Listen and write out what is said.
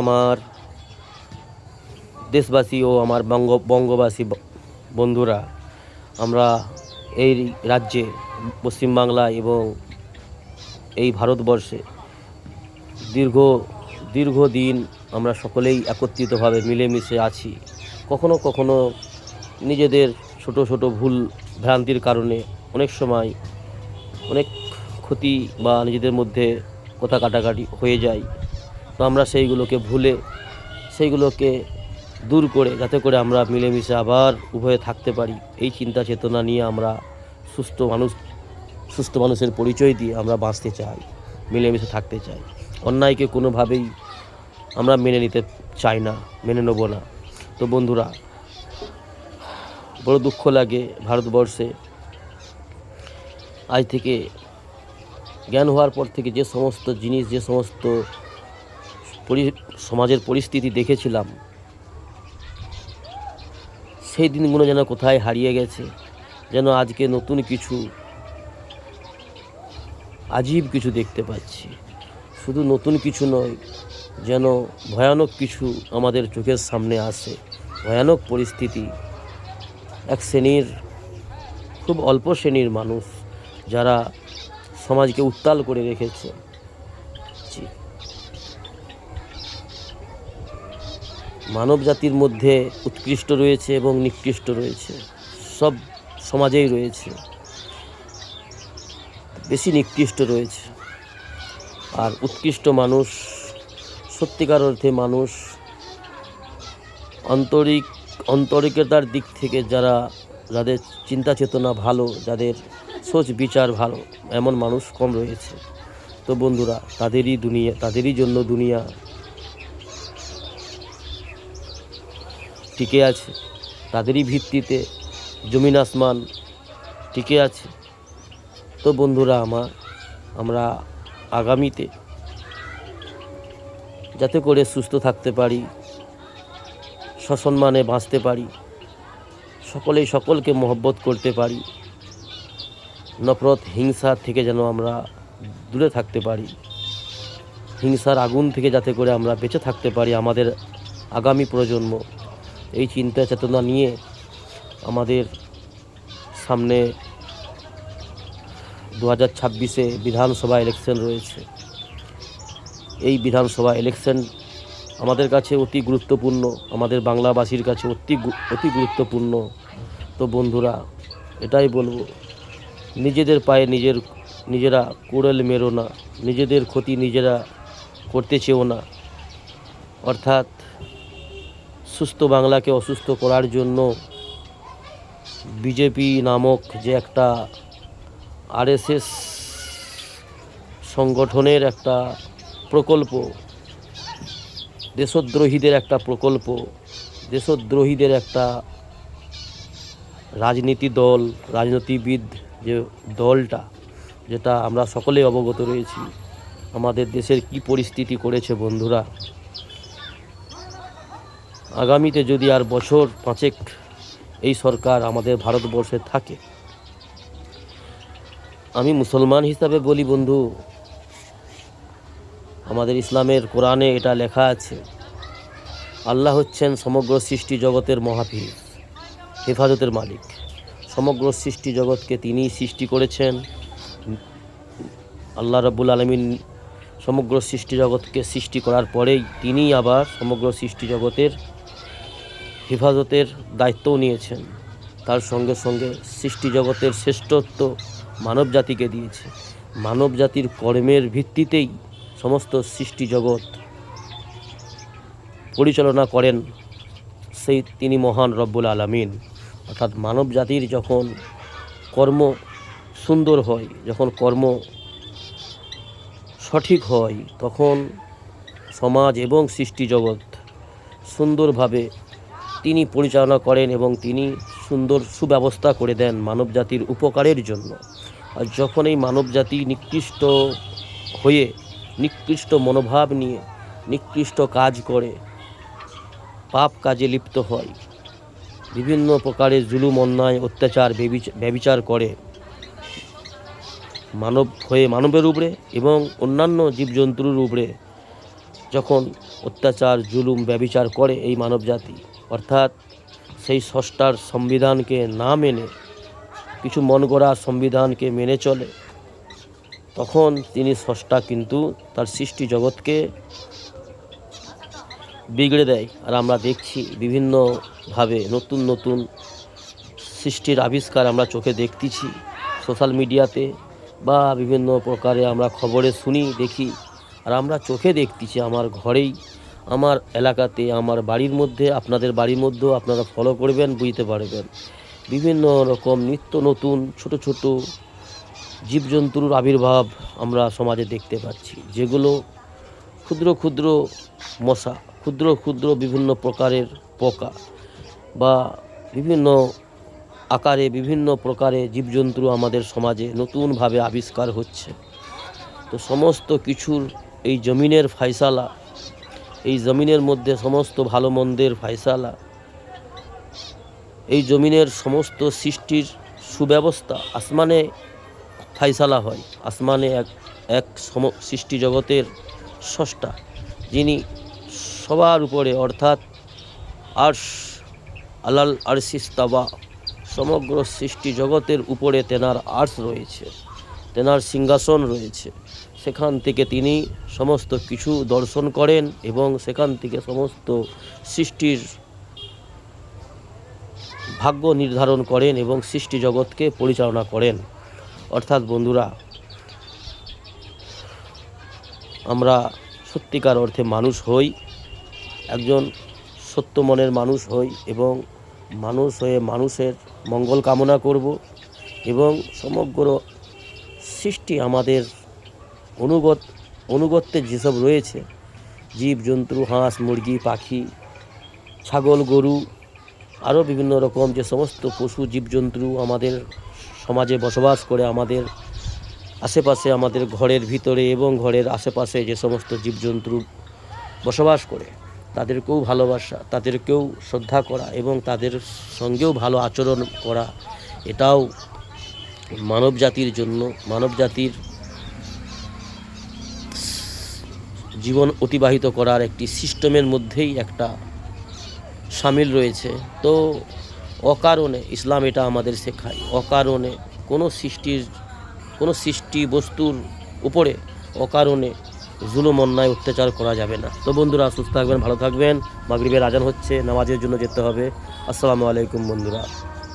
আমার দেশবাসী ও আমার বঙ্গবাসী বন্ধুরা, আমরা এই রাজ্যে পশ্চিমবাংলা এবং এই ভারতবর্ষে দীর্ঘদিন আমরা সকলেই একত্রিতভাবে মিলেমিশে আছি। কখনো কখনো নিজেদের ছোট ছোট ভুল ভ্রান্তির কারণে অনেক সময় অনেক ক্ষতি বা নিজেদের মধ্যে কথা কাটাকাটি হয়ে যায়। তো আমরা সেইগুলোকে ভুলে সেইগুলোকে দূর করে যাতে করে আমরা মিলেমিশে আবার উভয়ে থাকতে পারি, এই চিন্তা চেতনা নিয়ে আমরা সুস্থ মানুষের পরিচয় দিয়ে আমরা বাঁচতে চাই, মিলেমিশে থাকতে চাই। অন্যায়কে কোনোভাবেই আমরা মেনে নিতে চাই না, মেনে নেব না। তো বন্ধুরা, বড় দুঃখ লাগে ভারতবর্ষে আজ থেকে জ্ঞান হওয়ার পর থেকে যে সমস্ত জিনিস, যে সমস্ত সমাজের পরিস্থিতি দেখেছিলাম, সেই দিনগুলো যেন কোথায় হারিয়ে গেছে। যেন আজকে নতুন কিছু, আজীব কিছু দেখতে পাচ্ছি। শুধু নতুন কিছু নয়, যেন ভয়ানক কিছু আমাদের চোখের সামনে আসে। ভয়ানক পরিস্থিতি। এক শ্রেণীর, খুব অল্প শ্রেণীর মানুষ যারা সমাজকে উত্তাল করে রেখেছে। মানব জাতির মধ্যে উৎকৃষ্ট রয়েছে এবং নিকৃষ্ট রয়েছে, সব সমাজেই রয়েছে। বেশি নিকৃষ্ট রয়েছে। আর উৎকৃষ্ট মানুষ, সত্যিকার অর্থে মানুষ, আন্তরিকতার দিক থেকে যাদের চিন্তা চেতনা ভালো, যাদের সোচ বিচার ভালো, এমন মানুষ কম রয়েছে। তো বন্ধুরা, তাদেরই জন্য দুনিয়া টিকে আছে, তাদেরই ভিত্তিতে জমিন আসমান টিকে আছে। তো বন্ধুরা, আমরা আগামীতে যাতে করে সুস্থ থাকতে পারি, সসম্মানে বাঁচতে পারি, সকলেই সকলকে মহব্বত করতে পারি, নফরত হিংসা থেকে যেন আমরা দূরে থাকতে পারি, হিংসার আগুন থেকে যাতে করে আমরা বেঁচে থাকতে পারি আমাদের আগামী প্রজন্ম, এই চিন্তা চেতনা নিয়ে আমাদের সামনে 2026-এ বিধানসভা ইলেকশন রয়েছে। এই বিধানসভা ইলেকশন আমাদের কাছে অতি গুরুত্বপূর্ণ, আমাদের বাংলাবাসীর কাছে অতি গুরুত্বপূর্ণ। তো বন্ধুরা, এটাই বলবো, নিজেদের পায়ে নিজেরা কুড়াল মেরো না, নিজেদের ক্ষতি নিজেরা করতে চেও না। অর্থাৎ সুস্থ বাংলাকে অসুস্থ করার জন্য বিজেপি নামক যে একটা আরএসএস সংগঠনের একটা প্রকল্প, দেশদ্রোহীদের একটা প্রকল্প, দেশদ্রোহীদের একটা রাজনীতিবিদ যে দলটা, যেটা আমরা সকলেই অবগত রয়েছি আমাদের দেশের কি পরিস্থিতি করেছে। বন্ধুরা, আগামীতে যদি আর বছর 5 এই সরকার আমাদের ভারতবর্ষে থাকে, আমি মুসলমান হিসাবে বলি বন্ধু, আমাদের ইসলামের কোরআনে এটা লেখা আছে, আল্লাহ হচ্ছেন সমগ্র সৃষ্টি জগতের মহাপীর, হেফাজতের মালিক। সমগ্র সৃষ্টি জগৎকে তিনিই সৃষ্টি করেছেন। আল্লাহ রাব্বুল আলামিন সমগ্র সৃষ্টি জগৎকে সৃষ্টি করার পরেই তিনিই আবার সমগ্র সৃষ্টি জগতের হেফাজতের দায়িত্বও নিয়েছেন। তার সঙ্গে সঙ্গে সৃষ্টি জগতের শ্রেষ্ঠত্ব মানব জাতিকে দিয়েছে। মানব জাতির কর্মের ভিত্তিতেই সমস্ত সৃষ্টি জগৎ পরিচালনা করেন তিনি মহান রব্বুল আলামিন। অর্থাৎ মানব জাতির যখন কর্ম সুন্দর হয়, যখন কর্ম সঠিক হয়, তখন সমাজ এবং সৃষ্টি জগৎ সুন্দরভাবে তিনি পরিচালনা করেন এবং তিনি সুন্দর সুব্যবস্থা করে দেন মানব জাতির উপকারের জন্য। আর যখন এই মানব জাতি নিকৃষ্ট হয়ে, নিকৃষ্ট মনোভাব নিয়ে নিকৃষ্ট কাজ করে, পাপ কাজে লিপ্ত হয়, বিভিন্ন প্রকারের জুলুম, অন্যায়, অত্যাচার, ব্যভিচার করে মানবের উপরে এবং অন্যান্য জীবজন্তুর উপরে, যখন অত্যাচার, জুলুম, ব্যভিচার করে এই মানবজাতি, অর্থাৎ সেই স্রষ্টার সংবিধানকে না মেনে কিছু মন গড়া সংবিধানকে মেনে চলে, তখন তিনি স্রষ্টা কিন্তু তার সৃষ্টি জগৎকে বিগড়ে দেয়। আর আমরা দেখছি বিভিন্নভাবে নতুন নতুন সৃষ্টির আবিষ্কার আমরা চোখে দেখতেছি সোশ্যাল মিডিয়াতে, বা বিভিন্ন প্রকারে আমরা খবরে শুনি, দেখি। আর আমরা চোখে দেখতেছি আমার ঘরেই, আমার এলাকাতে, আমার বাড়ির মধ্যে, আপনাদের বাড়ির মধ্যেও আপনারা ফলো করবেন, বুঝতে পারবেন। বিভিন্ন রকম নিত্য নতুন ছোট ছোট জীবজন্তুর আবির্ভাব আমরা সমাজে দেখতে পাচ্ছি, যেগুলো ক্ষুদ্র ক্ষুদ্র মশা, ক্ষুদ্র ক্ষুদ্র বিভিন্ন প্রকারের পোকা, বা বিভিন্ন আকারে বিভিন্ন প্রকারে জীবজন্তু আমাদের সমাজে নতুনভাবে আবিষ্কার হচ্ছে। তো সমস্ত কিছুর এই জমিনের ফায়সালা, এই জমিনের মধ্যে সমস্ত ভালো মন্দের ফায়সালা, এই জমিনের সমস্ত সৃষ্টির সুব্যবস্থা আসমানে ফায়সালা হয়। আসমানে এক সৃষ্টি জগতের স্রষ্টা, যিনি সবার উপরে, অর্থাৎ আরশ, আলাল আরশিস্তাওয়া, সমগ্র সৃষ্টি জগতের উপরে তেনার আরশ রয়েছে, তেনার সিংহাসন রয়েছে। সেখান থেকে তিনি সমস্ত কিছু দর্শন করেন এবং সেখান থেকে সমস্ত সৃষ্টির ভাগ্য নির্ধারণ করেন এবং সৃষ্টি জগৎকে পরিচালনা করেন। অর্থাৎ বন্ধুরা, আমরা সত্যিকার অর্থে মানুষ হই, একজন সত্য মনের মানুষ হই, এবং মানুষ হয়ে মানুষের মঙ্গল কামনা করব, এবং সমগ্র সৃষ্টি আমাদের অনুগত্যে যেসব রয়েছে, জীবজন্তু, হাঁস, মুরগি, পাখি, ছাগল, গরু, আরও বিভিন্ন রকম যে সমস্ত পশু জীবজন্তু আমাদের সমাজে বসবাস করে, আমাদের আশেপাশে, আমাদের ঘরের ভিতরে এবং ঘরের আশেপাশে যে সমস্ত জীবজন্তু বসবাস করে, তাদেরকেও ভালোবাসা, তাদেরকেও শ্রদ্ধা করা এবং তাদের সঙ্গেও ভালো আচরণ করা, এটাও মানব জাতির জন্য, মানব জাতির জীবন অতিবাহিত করার একটি সিস্টেমের মধ্যেই একটা সামিল রয়েছে। তো অকারণে ইসলাম এটা আমাদের শেখায়, অকারণে কোনো সৃষ্টি বস্তুর উপরে অকারণে জুলুম, অন্যায়, অত্যাচার করা যাবে না। তো বন্ধুরা, সুস্থ থাকবেন, ভালো থাকবেন। মাগরিবের আজান হচ্ছে, নামাজের জন্য যেতে হবে। আসসালামু আলাইকুম বন্ধুরা।